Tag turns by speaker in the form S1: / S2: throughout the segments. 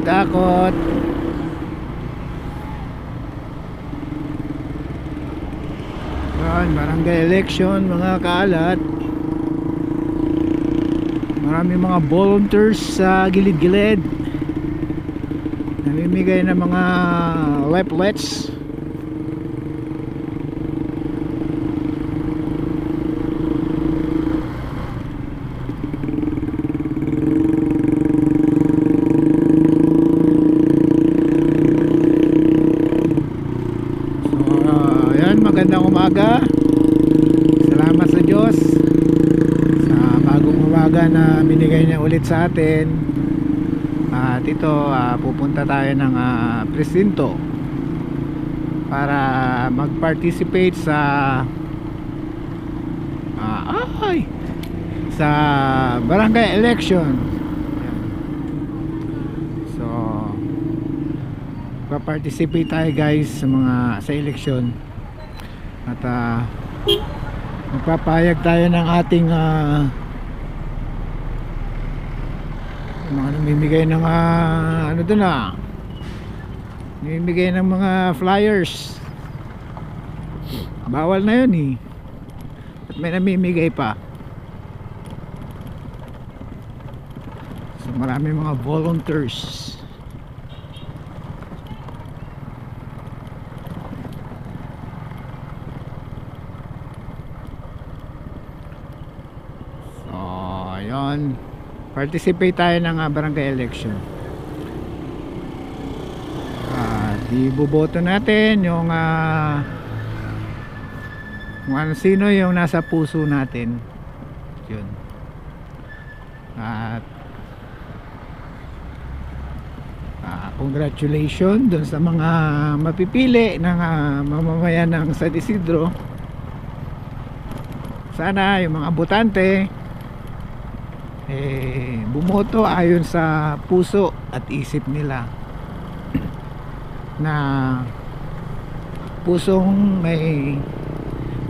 S1: akot. Yan, barangay election mga kaalat. Marami mga volunteers sa gilid-gilid, namimigay ng mga leaflets. Magandang umaga. Salamat sa Diyos sa bagong umaga na binigay niya ulit sa atin. At ito, pupunta tayo ng presinto para mag-participate sa sa barangay election. So, pa-participate tayo guys sa election. At magpapahayag tayo ng ating mga namimigay ng ano doon namimigay ng mga flyers. Bawal na yun at may namimigay pa. So marami mga volunteers. Ayun, participate tayo ng barangay election. Iboboto natin yung kung ano sino yung nasa puso natin. Yun. At congratulations dun sa mga mapipili ng mamamayan ng San Isidro. Sana yung mga botante bumoto ayon sa puso at isip nila, na pusong may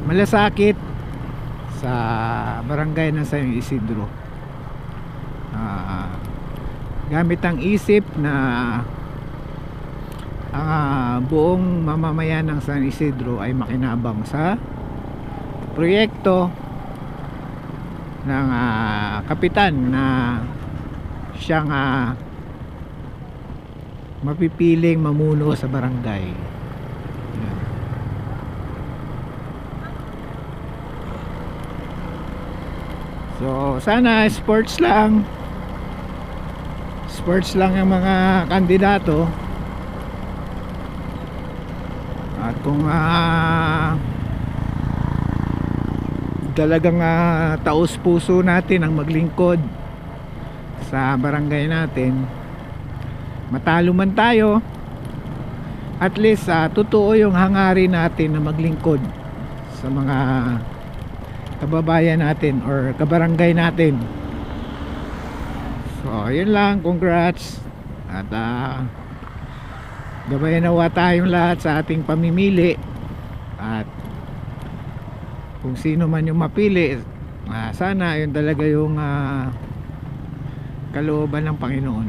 S1: malasakit sa barangay ng San Isidro. Gamit ang isip na ang buong mamamayan ng San Isidro ay makinabang sa proyekto ng kapitan na siyang mapipiling mamuno sa barangay. Yan. So sana sports lang yung mga kandidato. At kung talagang taos puso natin ang maglingkod sa barangay natin, matalo man tayo, at least totoo yung hangarin natin na maglingkod sa mga kababayan natin or kabarangay natin. So yun lang, congrats. At gabayan nawa tayong lahat sa ating pamimili. At kung sino man yung mapili, sana yun talaga yung kalooban ng Panginoon.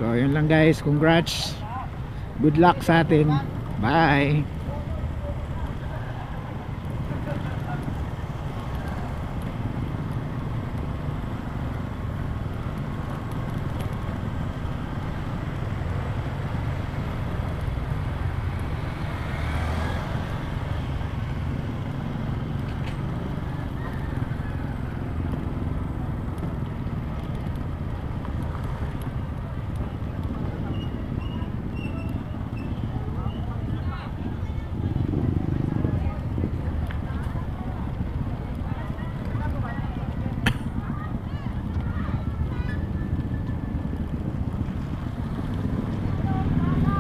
S1: So yun lang guys, congrats, good luck sa atin, bye.